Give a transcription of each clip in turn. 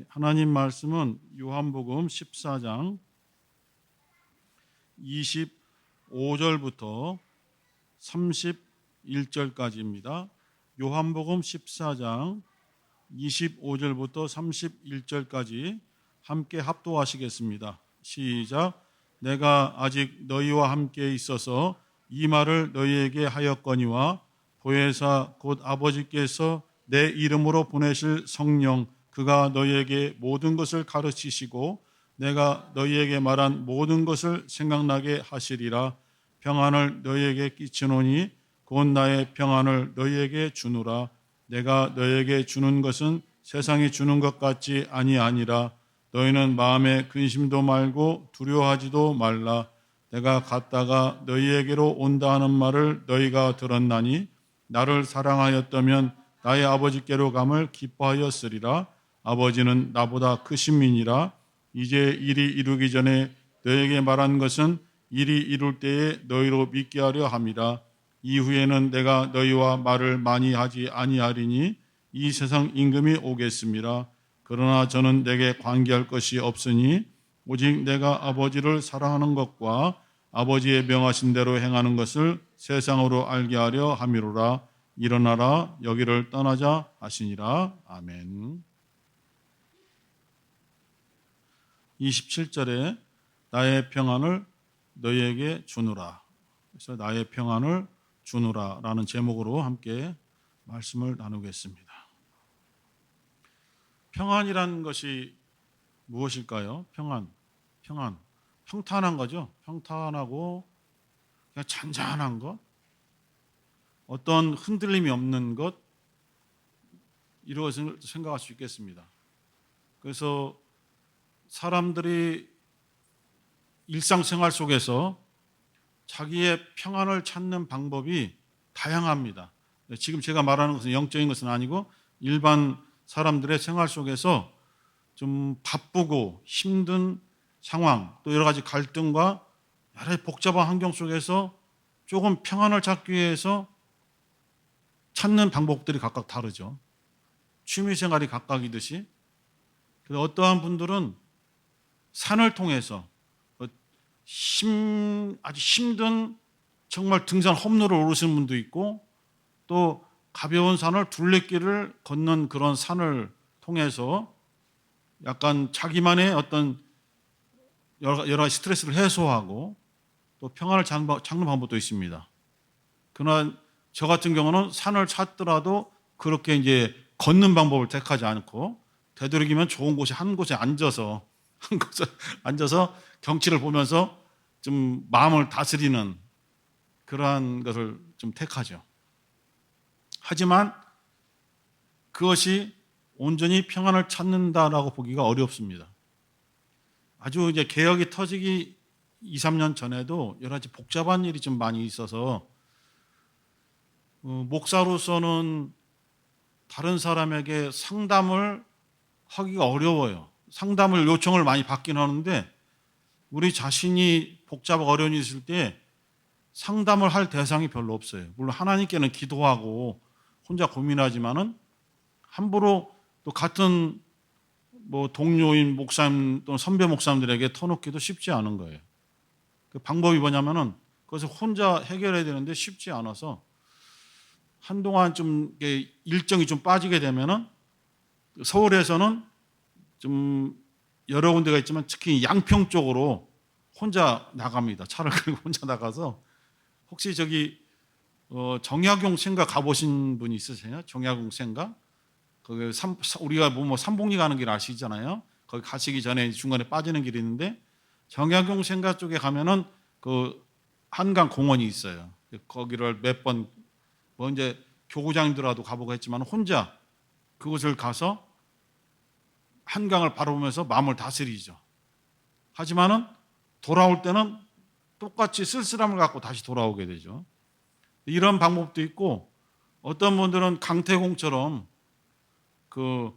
하나님 말씀은 요한복음 14장 25절부터 31절까지입니다. 요한복음 14장 25절부터 31절까지 함께 합독하시겠습니다. 시작. 내가 아직 너희와 함께 있어서 이 말을 너희에게 하였거니와 보혜사 곧 아버지께서 내 이름으로 보내실 성령 그가 너희에게 모든 것을 가르치시고 내가 너희에게 말한 모든 것을 생각나게 하시리라. 평안을 너희에게 끼치노니 곧 나의 평안을 너희에게 주노라. 내가 너희에게 주는 것은 세상이 주는 것 같지 아니하니라. 너희는 마음에 근심도 말고 두려워하지도 말라. 내가 갔다가 너희에게로 온다 하는 말을 너희가 들었나니 나를 사랑하였다면 나의 아버지께로 감을 기뻐하였으리라. 아버지는 나보다 크신 민이라. 이제 일이 이루기 전에 너희에게 말한 것은 일이 이룰 때에 너희로 믿게 하려 함이라. 이후에는 내가 너희와 말을 많이 하지 아니하리니 이 세상 임금이 오겠습니다. 그러나 저는 내게 관계할 것이 없으니 오직 내가 아버지를 사랑하는 것과 아버지의 명하신 대로 행하는 것을 세상으로 알게 하려 함이로라. 일어나라 여기를 떠나자 하시니라. 아멘. 27절에 나의 평안을 너희에게 주노라. 그래서 나의 평안을 주노라라는 제목으로 함께 말씀을 나누겠습니다. 평안이란 것이 무엇일까요? 평안. 평탄한 거죠. 평탄하고 그냥 잔잔한 것, 어떤 흔들림이 없는 것, 이런 것을 생각할 수 있겠습니다. 그래서 사람들이 일상생활 속에서 자기의 평안을 찾는 방법이 다양합니다. 지금 제가 말하는 것은 영적인 것은 아니고 일반 사람들의 생활 속에서 좀 바쁘고 힘든 상황, 또 여러 가지 갈등과 여러 복잡한 환경 속에서 조금 평안을 찾기 위해서 찾는 방법들이 각각 다르죠. 취미생활이 각각이듯이 어떠한 분들은 산을 통해서 아주 힘든 정말 등산 험로를 오르시는 분도 있고 또 가벼운 산을 둘레길을 걷는 그런 산을 통해서 약간 자기만의 어떤 여러 가지 스트레스를 해소하고 또 평안을 찾는 방법도 있습니다. 그러나 저 같은 경우는 산을 찾더라도 그렇게 이제 걷는 방법을 택하지 않고 되도록이면 좋은 곳에 한 곳에 앉아서 경치를 보면서 좀 마음을 다스리는 그러한 것을 좀 택하죠. 하지만 그것이 온전히 평안을 찾는다라고 보기가 어렵습니다. 아주 이제 개혁이 터지기 2, 3년 전에도 여러 가지 복잡한 일이 좀 많이 있어서 목사로서는 다른 사람에게 상담을 하기가 어려워요. 상담을 요청을 많이 받긴 하는데 우리 자신이 복잡하고 어려운 일이 있을 때 상담을 할 대상이 별로 없어요. 물론 하나님께는 기도하고 혼자 고민하지만은 함부로 또 같은 동료인 목사님 또는 선배 목사님들에게 터놓기도 쉽지 않은 거예요. 그 방법이 뭐냐면은 그것을 혼자 해결해야 되는데 쉽지 않아서 한동안 좀 일정이 좀 빠지게 되면은 서울에서는 좀 여러 군데가 있지만 특히 양평 쪽으로 혼자 나갑니다. 차를 끌고 혼자 나가서 혹시 정약용 생가 가보신 분 있으세요? 정약용 생가? 거기 우리가 삼봉리 가는 길 아시잖아요. 거기 가시기 전에 중간에 빠지는 길이 있는데 정약용 생가 쪽에 가면은 그 한강 공원이 있어요. 거기를 몇 번 이제 교구장들하고 가보고 했지만 혼자 그곳을 가서 한강을 바라보면서 마음을 다스리죠. 하지만은 돌아올 때는 똑같이 쓸쓸함을 갖고 다시 돌아오게 되죠. 이런 방법도 있고 어떤 분들은 강태공처럼 그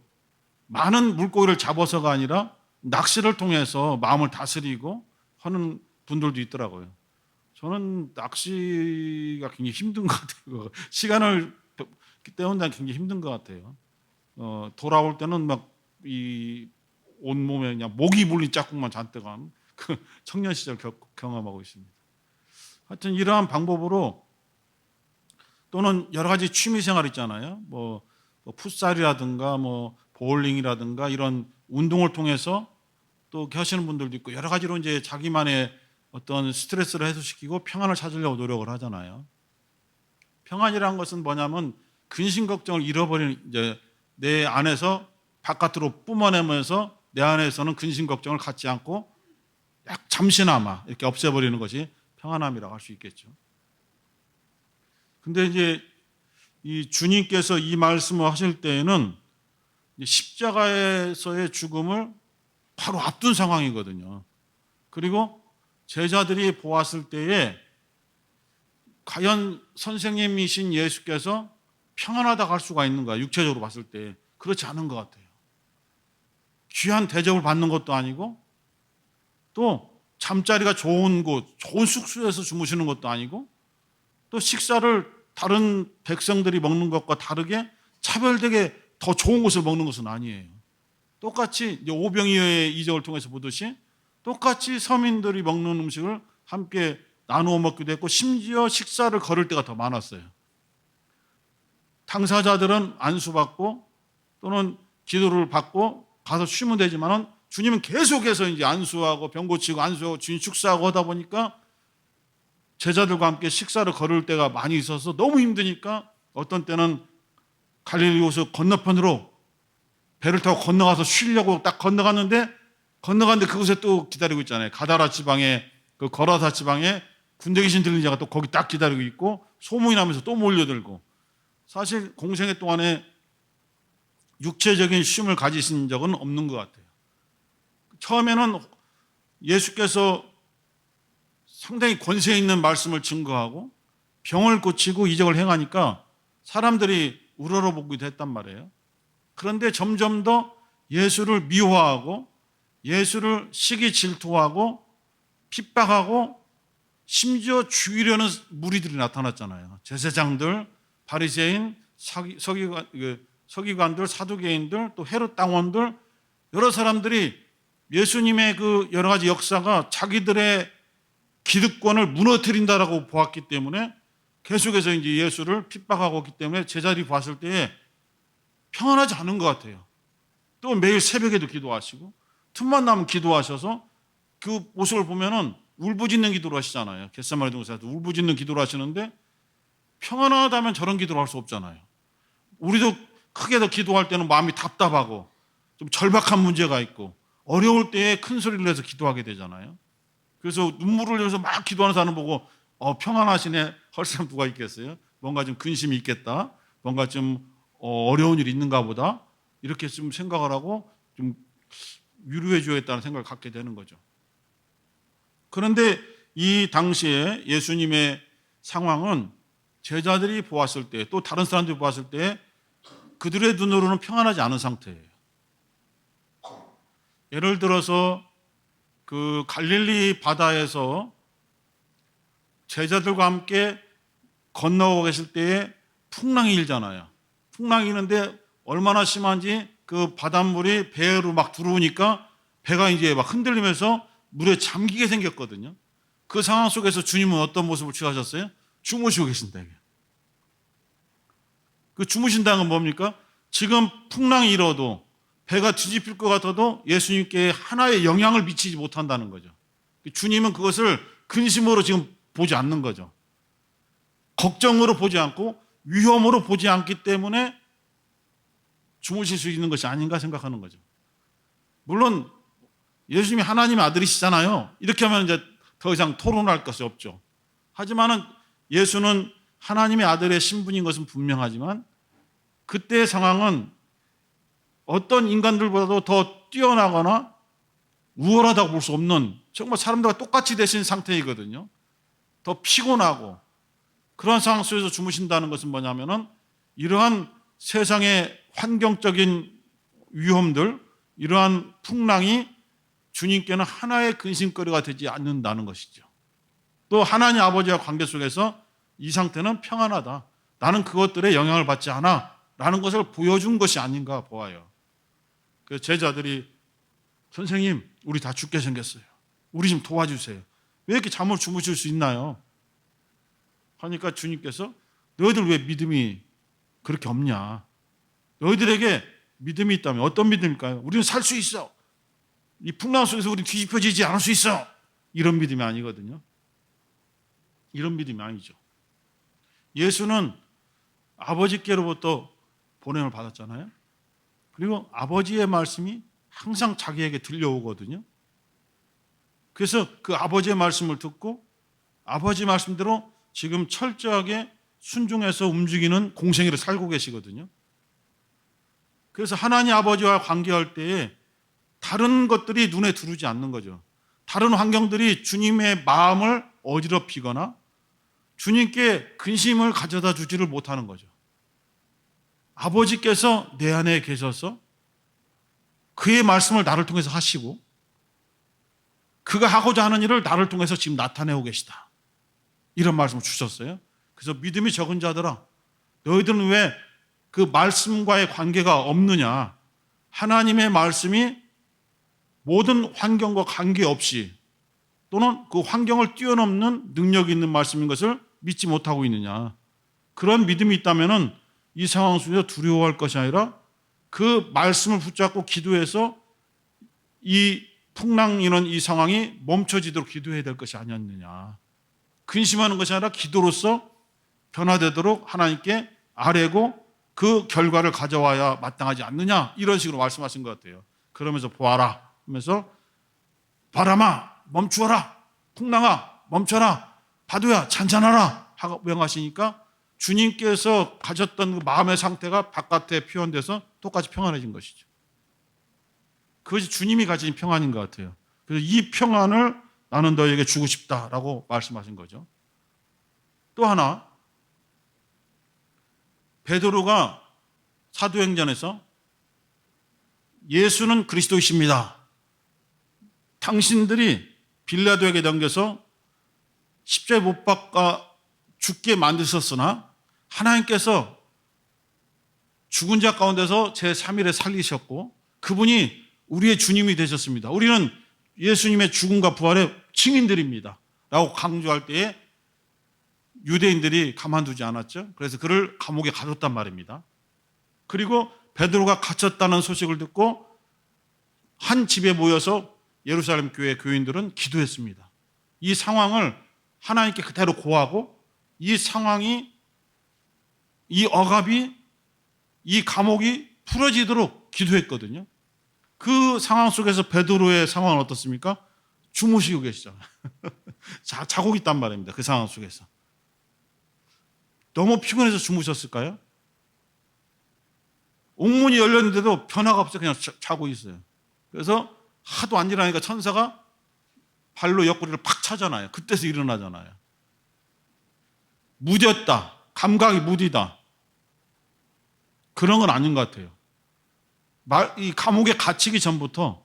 많은 물고기를 잡아서가 아니라 낚시를 통해서 마음을 다스리고 하는 분들도 있더라고요. 저는 낚시가 굉장히 힘든 것 같아요. 시간을 때운다는 굉장히 힘든 것 같아요. 돌아올 때는 막 이 온몸에 그냥 모기 물린 짝꿍만 잔뜩 한 그 청년 시절 경험하고 있습니다. 하여튼 이러한 방법으로 또는 여러 가지 취미 생활 있잖아요. 뭐 풋살이라든가 뭐 보울링이라든가 이런 운동을 통해서 또 하시는 분들도 있고 여러 가지로 이제 자기만의 어떤 스트레스를 해소시키고 평안을 찾으려고 노력을 하잖아요. 평안이라는 것은 뭐냐면 근심 걱정을 잃어버리는 이제 내 안에서 바깥으로 뿜어내면서 내 안에서는 근심 걱정을 갖지 않고 잠시나마 이렇게 없애버리는 것이 평안함이라고 할 수 있겠죠. 근데 이제 이 주님께서 이 말씀을 하실 때에는 십자가에서의 죽음을 바로 앞둔 상황이거든요. 그리고 제자들이 보았을 때에 과연 선생님이신 예수께서 평안하다고 할 수가 있는가? 육체적으로 봤을 때 그렇지 않은 것 같아요. 귀한 대접을 받는 것도 아니고 또 잠자리가 좋은 곳, 좋은 숙소에서 주무시는 것도 아니고 또 식사를 다른 백성들이 먹는 것과 다르게 차별되게 더 좋은 것을 먹는 것은 아니에요. 똑같이 오병이어의 이적을 통해서 보듯이 똑같이 서민들이 먹는 음식을 함께 나누어 먹기도 했고 심지어 식사를 거를 때가 더 많았어요. 당사자들은 안수받고 또는 기도를 받고 가서 쉬면 되지만은 주님은 계속해서 이제 안수하고 병 고치고 안수하고 주인 축사하고 하다 보니까 제자들과 함께 식사를 거를 때가 많이 있어서 너무 힘드니까 어떤 때는 갈릴리 호수 건너편으로 배를 타고 건너가서 쉬려고 딱 건너갔는데 그곳에 또 기다리고 있잖아요. 가다라 지방에 그 거라사 지방에 군대 귀신 들린 자가 또 거기 딱 기다리고 있고 소문이 나면서 또 몰려들고 사실 공생애 동안에 육체적인 쉼을 가지신 적은 없는 것 같아요. 처음에는 예수께서 상당히 권세 있는 말씀을 증거하고 병을 고치고 이적을 행하니까 사람들이 우러러보기도 했단 말이에요. 그런데 점점 더 예수를 미워하고 예수를 시기 질투하고 핍박하고 심지어 죽이려는 무리들이 나타났잖아요. 제사장들, 바리새인, 서기관들, 사두개인들, 또 헤롯 당원들 여러 사람들이 예수님의 그 여러 가지 역사가 자기들의 기득권을 무너뜨린다라고 보았기 때문에 계속해서 이제 예수를 핍박하고 있기 때문에 제자들이 봤을 때에 평안하지 않은 것 같아요. 또 매일 새벽에도 기도하시고 틈만 나면 기도하셔서 그 모습을 보면은 울부짖는 기도를 하시잖아요. 겟세마네 동산에서 울부짖는 기도를 하시는데 평안하다면 저런 기도를 할 수 없잖아요. 우리도 크게 더 기도할 때는 마음이 답답하고 좀 절박한 문제가 있고 어려울 때에 큰 소리를 내서 기도하게 되잖아요. 그래서 눈물을 흘려서 막 기도하는 사람 보고 평안하시네 할 사람 누가 있겠어요? 뭔가 좀 근심이 있겠다. 뭔가 좀 어려운 일이 있는가 보다. 이렇게 좀 생각을 하고 좀 위로해 줘야겠다는 생각을 갖게 되는 거죠. 그런데 이 당시에 예수님의 상황은 제자들이 보았을 때 또 다른 사람들이 보았을 때 그들의 눈으로는 평안하지 않은 상태예요. 예를 들어서 그 갈릴리 바다에서 제자들과 함께 건너고 계실 때에 풍랑이 일잖아요. 풍랑이 일는데 얼마나 심한지 그 바닷물이 배로 막 들어오니까 배가 이제 막 흔들리면서 물에 잠기게 생겼거든요. 그 상황 속에서 주님은 어떤 모습을 취하셨어요? 주무시고 계신다. 그 주무신다는 건 뭡니까? 지금 풍랑이 일어도 배가 뒤집힐 것 같아도 예수님께 하나의 영향을 미치지 못한다는 거죠. 주님은 그것을 근심으로 지금 보지 않는 거죠. 걱정으로 보지 않고 위험으로 보지 않기 때문에 주무실 수 있는 것이 아닌가 생각하는 거죠. 물론 예수님이 하나님의 아들이시잖아요. 이렇게 하면 이제 더 이상 토론할 것이 없죠. 하지만은 예수는 하나님의 아들의 신분인 것은 분명하지만 그때의 상황은 어떤 인간들보다도 더 뛰어나거나 우월하다고 볼 수 없는 정말 사람들과 똑같이 되신 상태이거든요. 더 피곤하고 그런 상황 속에서 주무신다는 것은 뭐냐면은 이러한 세상의 환경적인 위험들, 이러한 풍랑이 주님께는 하나의 근심거리가 되지 않는다는 것이죠. 또 하나님 아버지와 관계 속에서 이 상태는 평안하다. 나는 그것들에 영향을 받지 않아. 라는 것을 보여준 것이 아닌가 보아요. 그 제자들이 선생님, 우리 다 죽게 생겼어요. 우리 좀 도와주세요. 왜 이렇게 잠을 주무실 수 있나요? 하니까 주님께서 너희들 왜 믿음이 그렇게 없냐? 너희들에게 믿음이 있다면 어떤 믿음일까요? 우리는 살 수 있어. 이 풍랑 속에서 우리는 뒤집혀지지 않을 수 있어. 이런 믿음이 아니거든요. 이런 믿음이 아니죠. 예수는 아버지께로부터 보냄을 받았잖아요. 그리고 아버지의 말씀이 항상 자기에게 들려오거든요. 그래서 그 아버지의 말씀을 듣고 아버지 말씀대로 지금 철저하게 순종해서 움직이는 공생애를 살고 계시거든요. 그래서 하나님 아버지와 관계할 때에 다른 것들이 눈에 들어오지 않는 거죠. 다른 환경들이 주님의 마음을 어지럽히거나 주님께 근심을 가져다 주지를 못하는 거죠. 아버지께서 내 안에 계셔서 그의 말씀을 나를 통해서 하시고 그가 하고자 하는 일을 나를 통해서 지금 나타내고 계시다. 이런 말씀을 주셨어요. 그래서 믿음이 적은 자들아, 너희들은 왜 그 말씀과의 관계가 없느냐? 하나님의 말씀이 모든 환경과 관계없이 또는 그 환경을 뛰어넘는 능력이 있는 말씀인 것을 믿지 못하고 있느냐? 그런 믿음이 있다면 이 상황 속에서 두려워할 것이 아니라 그 말씀을 붙잡고 기도해서 이 풍랑이는 이 상황이 멈춰지도록 기도해야 될 것이 아니었느냐. 근심하는 것이 아니라 기도로서 변화되도록 하나님께 아뢰고 그 결과를 가져와야 마땅하지 않느냐. 이런 식으로 말씀하신 것 같아요. 그러면서 보아라 하면서 바람아 멈추어라, 풍랑아 멈춰라, 파도야 잔잔하라 하고 명하시니까 주님께서 가졌던 그 마음의 상태가 바깥에 표현돼서 똑같이 평안해진 것이죠. 그것이 주님이 가진 평안인 것 같아요. 그래서 이 평안을 나는 너에게 주고 싶다라고 말씀하신 거죠. 또 하나, 베드로가 사도행전에서 예수는 그리스도이십니다. 당신들이 빌라도에게 넘겨서 십자가에 못 박아 죽게 만드셨으나 하나님께서 죽은 자 가운데서 제3일에 살리셨고 그분이 우리의 주님이 되셨습니다. 우리는 예수님의 죽음과 부활의 증인들입니다. 라고 강조할 때에 유대인들이 가만두지 않았죠. 그래서 그를 감옥에 가뒀단 말입니다. 그리고 베드로가 갇혔다는 소식을 듣고 한 집에 모여서 예루살렘 교회 교인들은 기도했습니다. 이 상황을 하나님께 그대로 고하고 이 상황이, 이 억압이, 이 감옥이 풀어지도록 기도했거든요. 그 상황 속에서 베드로의 상황은 어떻습니까? 주무시고 계시잖아요. 자고 있단 말입니다. 그 상황 속에서. 너무 피곤해서 주무셨을까요? 옥문이 열렸는데도 변화가 없어요. 그냥 자고 있어요. 그래서 하도 안 일어나니까 천사가 발로 옆구리를 팍 차잖아요. 그때서 일어나잖아요. 무뎠다. 감각이 무디다. 그런 건 아닌 것 같아요. 이 감옥에 갇히기 전부터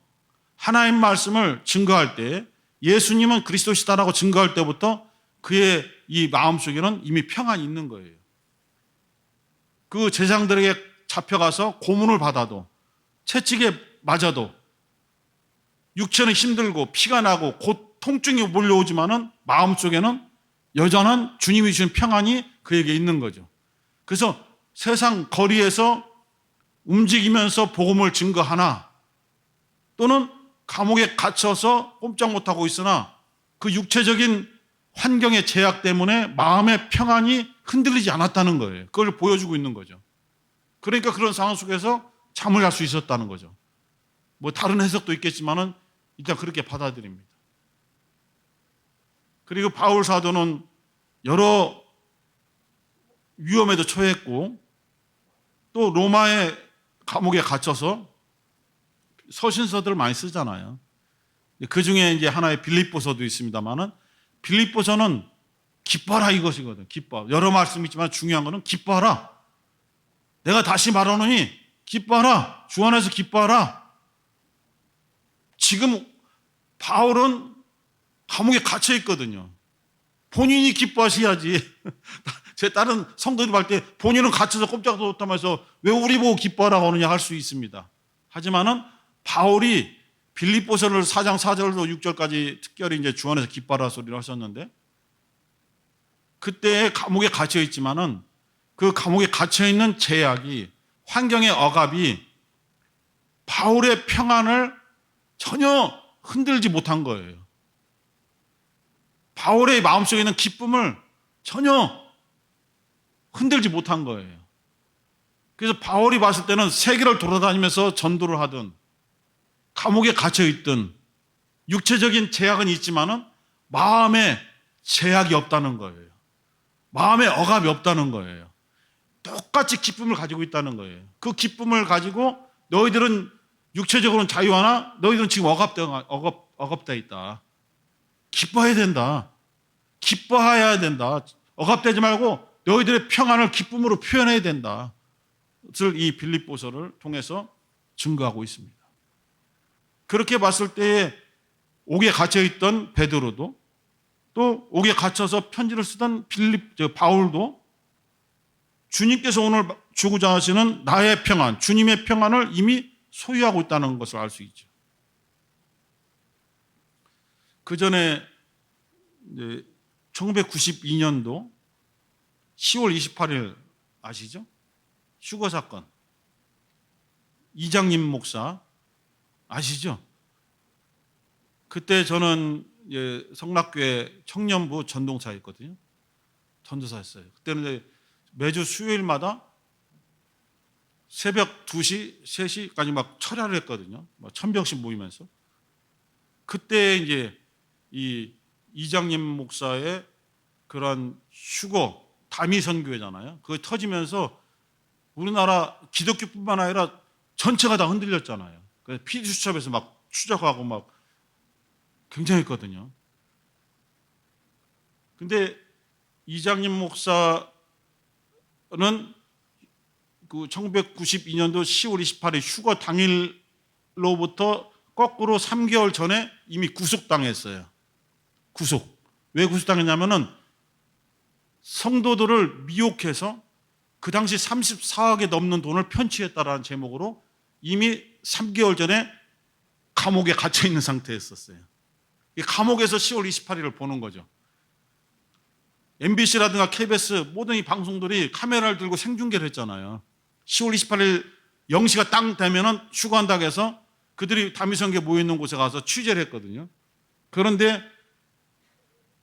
하나님 말씀을 증거할 때, 예수님은 그리스도시다라고 증거할 때부터 그의 이 마음속에는 이미 평안이 있는 거예요. 그 제장들에게 잡혀가서 고문을 받아도, 채찍에 맞아도, 육체는 힘들고 피가 나고 곧 통증이 몰려오지만은 마음속에는 여전한 주님이 주신 평안이 그에게 있는 거죠. 그래서 세상 거리에서 움직이면서 복음을 증거하나 또는 감옥에 갇혀서 꼼짝 못하고 있으나 그 육체적인 환경의 제약 때문에 마음의 평안이 흔들리지 않았다는 거예요. 그걸 보여주고 있는 거죠. 그러니까 그런 상황 속에서 잠을 잘 수 있었다는 거죠. 뭐 다른 해석도 있겠지만은 일단 그렇게 받아들입니다. 그리고 바울 사도는 여러 위험에도 처했고 또 로마의 감옥에 갇혀서 서신서들을 많이 쓰잖아요. 그 중에 이제 하나의 빌립보서도 있습니다만은 빌립보서는 기뻐하라 이것이거든. 기뻐. 여러 말씀이 있지만 중요한 거는 기뻐하라. 내가 다시 말하노니 기뻐하라. 주 안에서 기뻐하라. 지금 바울은 감옥에 갇혀 있거든요. 본인이 기뻐하셔야지. 제 다른 성도들이 할 때 본인은 갇혀서 꼼짝도 못하면서 왜 우리 보고 기뻐하라고 하느냐 할 수 있습니다. 하지만은 바울이 빌립보서를 4장 4절로 6절까지 특별히 이제 주 안에서 기뻐하라 소리를 하셨는데, 그때 감옥에 갇혀 있지만은 그 감옥에 갇혀 있는 제약이, 환경의 억압이 바울의 평안을 전혀 흔들지 못한 거예요. 바울의 마음속에 있는 기쁨을 전혀 흔들지 못한 거예요. 그래서 바울이 봤을 때는 세계를 돌아다니면서 전도를 하든 감옥에 갇혀 있든 육체적인 제약은 있지만은 마음에 제약이 없다는 거예요. 마음에 억압이 없다는 거예요. 똑같이 기쁨을 가지고 있다는 거예요. 그 기쁨을 가지고 너희들은 육체적으로는 자유하나 너희들은 지금 억압되어 있다. 기뻐해야 된다. 기뻐해야 된다. 억압되지 말고 너희들의 평안을 기쁨으로 표현해야 된다. 를 이 빌립보서를 통해서 증거하고 있습니다. 그렇게 봤을 때에 옥에 갇혀있던 베드로도, 또 옥에 갇혀서 편지를 쓰던 바울도 주님께서 오늘 주고자 하시는 나의 평안, 주님의 평안을 이미 소유하고 있다는 것을 알 수 있죠. 그 전에 1992년도 10월 28일 아시죠? 휴거 사건. 이장님 목사 아시죠? 그때 저는 성락교회 청년부 전동사였거든요. 전도사였어요. 그때는 매주 수요일마다 새벽 2시, 3시까지 막 철야를 했거든요. 막 1000명씩 모이면서. 그때 이제 이 이장님 목사의 그런 휴거, 다미선교회잖아요. 그거 터지면서 우리나라 기독교뿐만 아니라 전체가 다 흔들렸잖아요. 그래서 피디수첩에서 막 추적하고 막 굉장했거든요. 근데 이장님 목사는 그 1992년도 10월 28일 휴거 당일로부터 거꾸로 3개월 전에 이미 구속당했어요. 구속. 왜 구속당했냐면은 성도들을 미혹해서 그 당시 34억에 넘는 돈을 편취했다라는 제목으로 이미 3개월 전에 감옥에 갇혀 있는 상태였었어요. 감옥에서 10월 28일을 보는 거죠. MBC라든가 KBS 모든 이 방송들이 카메라를 들고 생중계를 했잖아요. 10월 28일 0시가 땅 되면은 휴거한다고 해서 그들이 다미성교에 모여있는 곳에 가서 취재를 했거든요. 그런데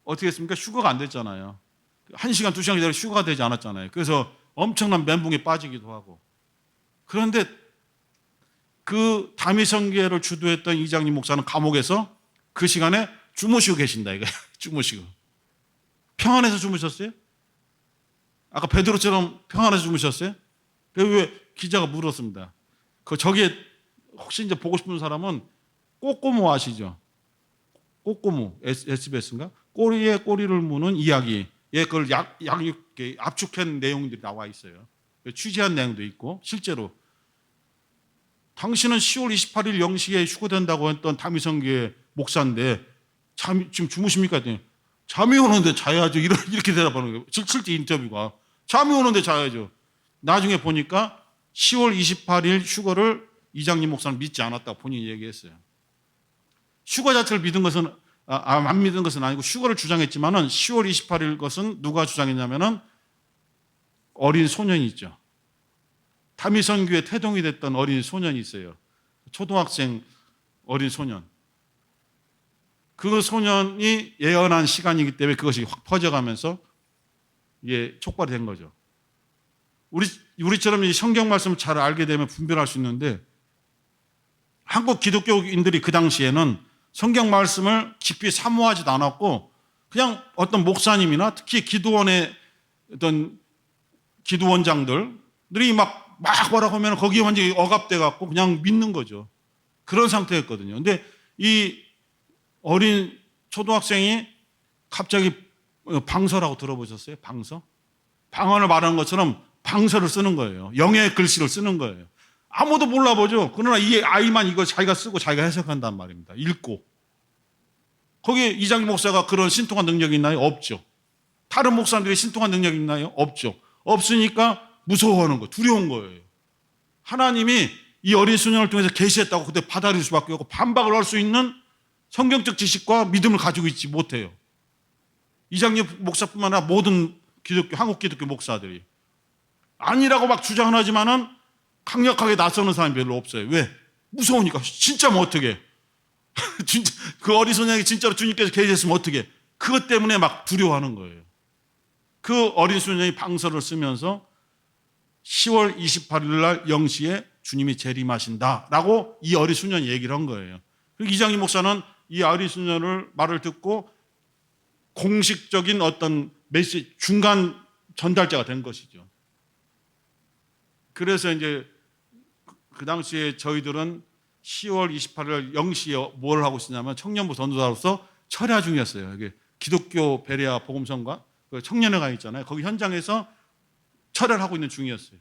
어떻게 했습니까? 휴거가 안 됐잖아요. 1시간, 2시간 기다려 휴거가 되지 않았잖아요. 그래서 엄청난 멘붕에 빠지기도 하고. 그런데 그 다미성교회를 주도했던 이장님 목사는 감옥에서 그 시간에 주무시고 계신다 이거예요. 주무시고. 평안해서 주무셨어요? 아까 베드로처럼 평안해서 주무셨어요? 왜 기자가 물었습니다. 저기에 혹시 이제 보고 싶은 사람은 꼬꼬무 아시죠? 꼬꼬무 SBS인가? 꼬리에 꼬리를 무는 이야기. 예, 그걸 압축한 내용들이 나와 있어요. 취재한 내용도 있고 실제로 당신은 10월 28일 0시에 휴거된다고 했던 다미성교회 목사인데 지금 주무십니까? 했더니 잠이 오는데 자야죠. 이렇게 대답하는 거예요. 실제 인터뷰가. 잠이 오는데 자야죠. 나중에 보니까 10월 28일 휴거를 이장님 목사는 믿지 않았다고 본인이 얘기했어요. 휴거 자체를 믿은 것은 안 믿은 것은 아니고 휴거를 주장했지만은 10월 28일 것은 누가 주장했냐면은 어린 소년이 있죠. 다미성교회 태동이 됐던 어린 소년이 있어요. 초등학생 어린 소년. 그 소년이 예언한 시간이기 때문에 그것이 확 퍼져가면서 이게 촉발이 된 거죠. 우리처럼 이 성경 말씀을 잘 알게 되면 분별할 수 있는데 한국 기독교인들이 그 당시에는 성경 말씀을 깊이 사모하지도 않았고 그냥 어떤 목사님이나 특히 기도원의 어떤 기도원장들이 막 뭐라고 하면 거기에 완전히 억압돼 갖고 그냥 믿는 거죠. 그런 상태였거든요. 근데 이 어린 초등학생이 갑자기 방서라고 들어보셨어요? 방서? 방언을 말하는 것처럼 방서를 쓰는 거예요. 영의 글씨를 쓰는 거예요. 아무도 몰라보죠. 그러나 이 아이만 이거 자기가 쓰고 자기가 해석한단 말입니다. 읽고. 거기에 이장님 목사가 그런 신통한 능력이 있나요? 없죠. 다른 목사님들이 신통한 능력이 있나요? 없죠. 없으니까 무서워하는 거, 두려운 거예요. 하나님이 이 어린 소년을 통해서 계시했다고 그때 받아들일 수밖에 없고 반박을 할 수 있는 성경적 지식과 믿음을 가지고 있지 못해요. 이장님 목사뿐만 아니라 모든 한국 기독교 목사들이 아니라고 막 주장을 하지만은 강력하게 나서는 사람이 별로 없어요. 왜? 무서우니까. 진짜 뭐 어떻게? 진짜 그 어린 소년에게 진짜로 주님께서 계시했으면 어떻게? 그것 때문에 막 두려워하는 거예요. 그 어린 소년이 방서를 쓰면서 10월 28일 날 0시에 주님이 재림하신다라고 이 어린 소년이 얘기를 한 거예요. 이장희 목사는 이 어린 소년을 말을 듣고 공식적인 어떤 메시지 중간 전달자가 된 것이죠. 그래서 이제 그 당시에 저희들은 10월 28일 0시에 뭘 하고 있었냐면 청년부 전도사로서 철야 중이었어요. 이게 기독교 베레아 복음성과 청년회가 있잖아요. 거기 현장에서 철야를 하고 있는 중이었어요.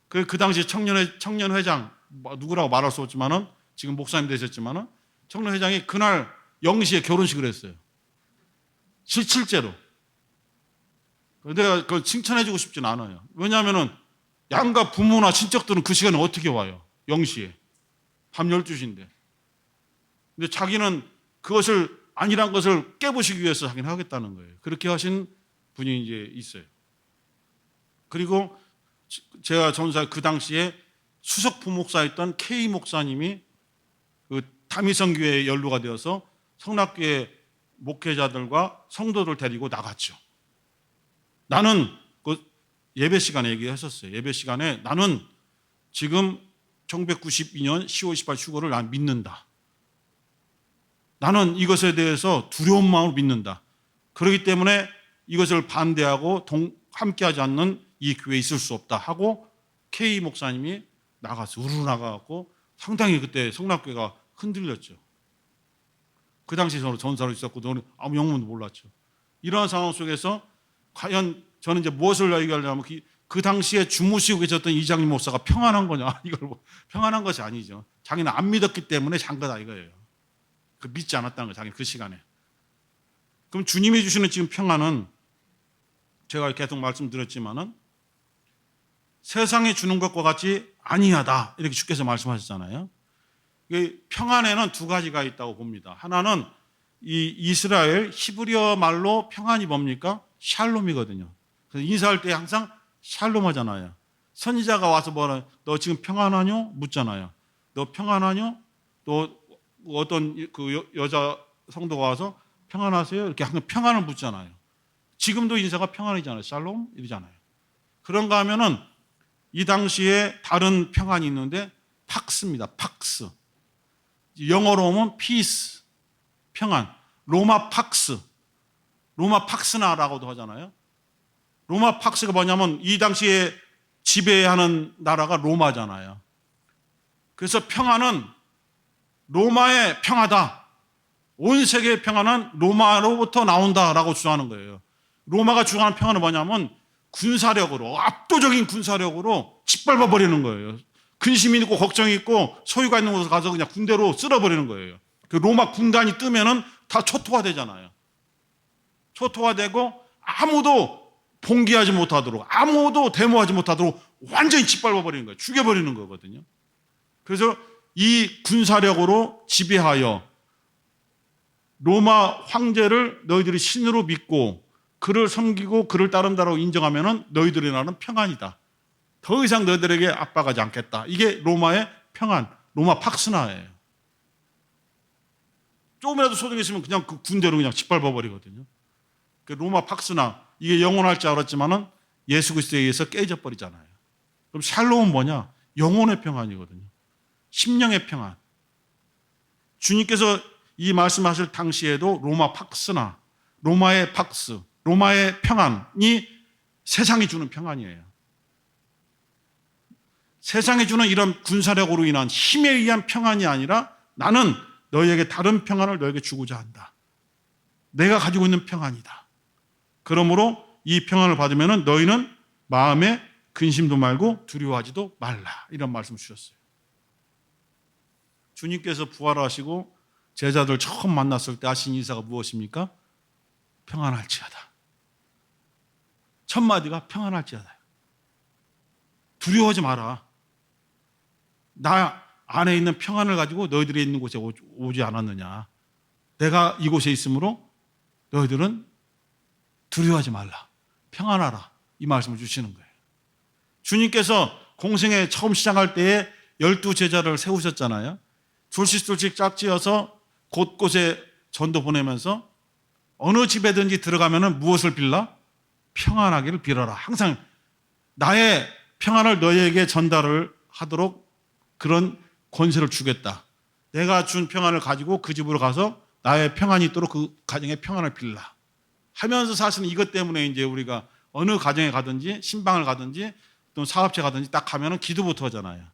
그 당시 청년회장 누구라고 말할 수 없지만은 지금 목사님 되셨지만은 청년회장이 그날 0시에 결혼식을 했어요. 실제로. 내가 그걸 칭찬해주고 싶진 않아요. 왜냐하면은 양가 부모나 친척들은 그 시간에 어떻게 와요? 0시에. 밤 12시인데. 근데 자기는 그것을 아니란 것을 깨부시기 위해서 자기는 하겠다는 거예요. 그렇게 하신 분이 이제 있어요. 그리고 제가 전사 그 당시에 수석 부목사였던 K 목사님이 그 다미성교회에 연루가 되어서 성락교회 목회자들과 성도들 데리고 나갔죠. 나는 그 예배 시간에 얘기했었어요. 예배 시간에 나는 지금 1992년 10월 28일 휴거를 난 믿는다. 나는 이것에 대해서 두려운 마음으로 믿는다. 그렇기 때문에 이것을 반대하고 함께하지 않는 이 교회에 있을 수 없다 하고 K 목사님이 나가서 우르르 나가고 상당히 그때 성락교회가 흔들렸죠. 그 당시 저는 전사로 있었고 저는 아무 영문도 몰랐죠. 이러한 상황 속에서 과연 저는 이제 무엇을 얘기하려면 그 당시에 주무시고 계셨던 이장님 목사가 평안한 거냐? 이걸 평안한 것이 아니죠. 자기는 안 믿었기 때문에 잔 거다 이거예요. 그 믿지 않았다는 거예요. 자기는 그 시간에. 그럼 주님이 주시는 지금 평안은 제가 계속 말씀드렸지만은 세상이 주는 것과 같이 아니하다 이렇게 주께서 말씀하셨잖아요. 평안에는 두 가지가 있다고 봅니다. 하나는 이 이스라엘 히브리어 말로 평안이 뭡니까? 샬롬이거든요. 그래서 인사할 때 항상 샬롬 하잖아요. 선지자가 와서 뭐라 너 지금 평안하뇨? 묻잖아요. 너 평안하뇨? 또 어떤 그 여자 성도가 와서 평안하세요? 이렇게 항상 평안을 묻잖아요. 지금도 인사가 평안이잖아요. 샬롬 이러잖아요. 그런가 하면은 이 당시에 다른 평안이 있는데 팍스입니다. 팍스. 영어로 오면 peace, 평안. 로마 팍스. 로마 팍스나라고도 하잖아요. 로마 팍스가 뭐냐면 이 당시에 지배하는 나라가 로마잖아요. 그래서 평안은 로마의 평화다. 온 세계의 평안은 로마로부터 나온다라고 주장하는 거예요. 로마가 주장하는 평안은 뭐냐면 군사력으로, 압도적인 군사력으로 짓밟아 버리는 거예요. 근심이 있고 걱정이 있고 소유가 있는 곳에 가서 그냥 군대로 쓸어버리는 거예요. 그 로마 군단이 뜨면은 다 초토화되잖아요. 초토화되고 아무도 봉기하지 못하도록, 아무도 데모하지 못하도록 완전히 짓밟아 버리는 거예요. 죽여버리는 거거든요. 그래서 이 군사력으로 지배하여 로마 황제를 너희들이 신으로 믿고 그를 섬기고 그를 따른다라고 인정하면은 너희들의 나라는 평안이다. 더 이상 너희들에게 압박하지 않겠다. 이게 로마의 평안, 로마 팍스나예요. 조금이라도 소득이 있으면 그냥 그 군대로 그냥 짓밟아 버리거든요. 그 로마 팍스나 이게 영원할 줄 알았지만은 예수 그리스도에 의해서 깨져 버리잖아요. 그럼 샬롬은 뭐냐? 영혼의 평안이거든요. 심령의 평안. 주님께서 이 말씀하실 당시에도 로마 팍스나 로마의 팍스, 로마의 평안이 세상이 주는 평안이에요. 세상이 주는 이런 군사력으로 인한 힘에 의한 평안이 아니라 나는 너희에게 다른 평안을 너희에게 주고자 한다. 내가 가지고 있는 평안이다. 그러므로 이 평안을 받으면 너희는 마음에 근심도 말고 두려워하지도 말라. 이런 말씀 주셨어요. 주님께서 부활하시고 제자들 처음 만났을 때 하신 인사가 무엇입니까? 평안할지어다. 첫 마디가 평안할지어다. 두려워하지 마라. 나 안에 있는 평안을 가지고 너희들이 있는 곳에 오지 않았느냐. 내가 이곳에 있으므로 너희들은 두려워하지 말라. 평안하라. 이 말씀을 주시는 거예요. 주님께서 공생에 처음 시작할 때에 12제자를 세우셨잖아요. 둘씩 짝지어서 곳곳에 전도 보내면서 어느 집에든지 들어가면 무엇을 빌라? 평안하기를 빌어라. 항상 나의 평안을 너희에게 전달을 하도록 그런 권세를 주겠다. 내가 준 평안을 가지고 그 집으로 가서 나의 평안이 있도록 그 가정의 평안을 빌라 하면서 사실은 이것 때문에 이제 우리가 어느 가정에 가든지 신방을 가든지 또 사업체 가든지 딱 가면은 기도부터 하잖아요.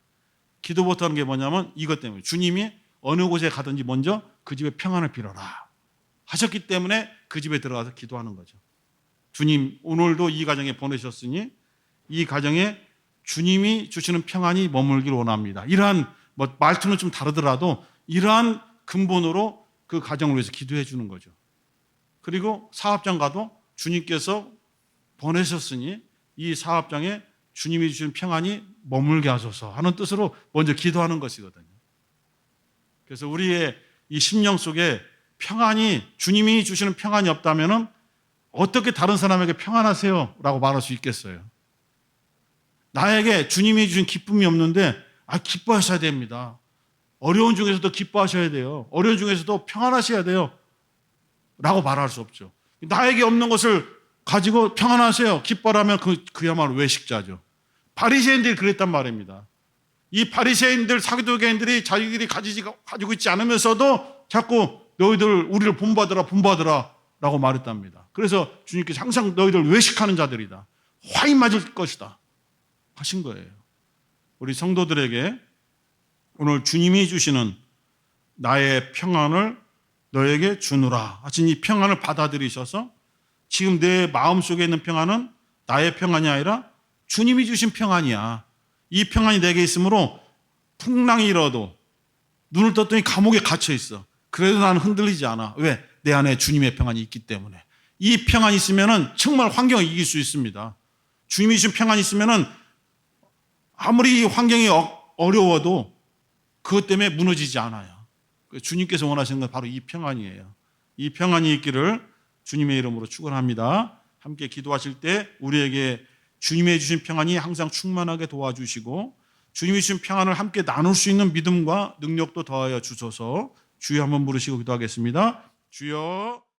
기도부터 하는 게 뭐냐면 이것 때문에 주님이 어느 곳에 가든지 먼저 그 집의 평안을 빌어라 하셨기 때문에 그 집에 들어가서 기도하는 거죠. 주님 오늘도 이 가정에 보내셨으니 이 가정에 주님이 주시는 평안이 머물기를 원합니다. 이러한 말투는 좀 다르더라도 이러한 근본으로 그 가정을 위해서 기도해 주는 거죠. 그리고 사업장 가도 주님께서 보내셨으니 이 사업장에 주님이 주신 평안이 머물게 하소서 하는 뜻으로 먼저 기도하는 것이거든요. 그래서 우리의 이 심령 속에 평안이 주님이 주시는 평안이 없다면 어떻게 다른 사람에게 평안하세요? 라고 말할 수 있겠어요? 나에게 주님이 주신 기쁨이 없는데 기뻐하셔야 됩니다. 어려운 중에서도 기뻐하셔야 돼요. 어려운 중에서도 평안하셔야 돼요. 라고 말할 수 없죠. 나에게 없는 것을 가지고 평안하세요. 기뻐라면 그야말로 외식자죠. 바리새인들이 그랬단 말입니다. 이 바리새인들 사두개인들이 자기들이 가지고 있지 않으면서도 자꾸 너희들 우리를 본받으라 라고 말했답니다. 그래서 주님께서 항상 너희들 외식하는 자들이다. 화인 맞을 것이다 하신 거예요. 우리 성도들에게 오늘 주님이 주시는 나의 평안을 너에게 주노라 하신 이 평안을 받아들이셔서 지금 내 마음속에 있는 평안은 나의 평안이 아니라 주님이 주신 평안이야. 이 평안이 내게 있으므로 풍랑이 일어도 눈을 떴더니 감옥에 갇혀 있어. 그래도 나는 흔들리지 않아. 왜? 내 안에 주님의 평안이 있기 때문에. 이 평안이 있으면 정말 환경을 이길 수 있습니다. 주님이 주신 평안이 있으면 아무리 환경이 어려워도 그것 때문에 무너지지 않아요. 주님께서 원하시는 건 바로 이 평안이에요. 이 평안이 있기를 주님의 이름으로 축원합니다. 함께 기도하실 때 우리에게 주님이 주신 평안이 항상 충만하게 도와주시고 주님이 주신 평안을 함께 나눌 수 있는 믿음과 능력도 더하여 주소서. 주여 한번 부르시고 기도하겠습니다. 주여.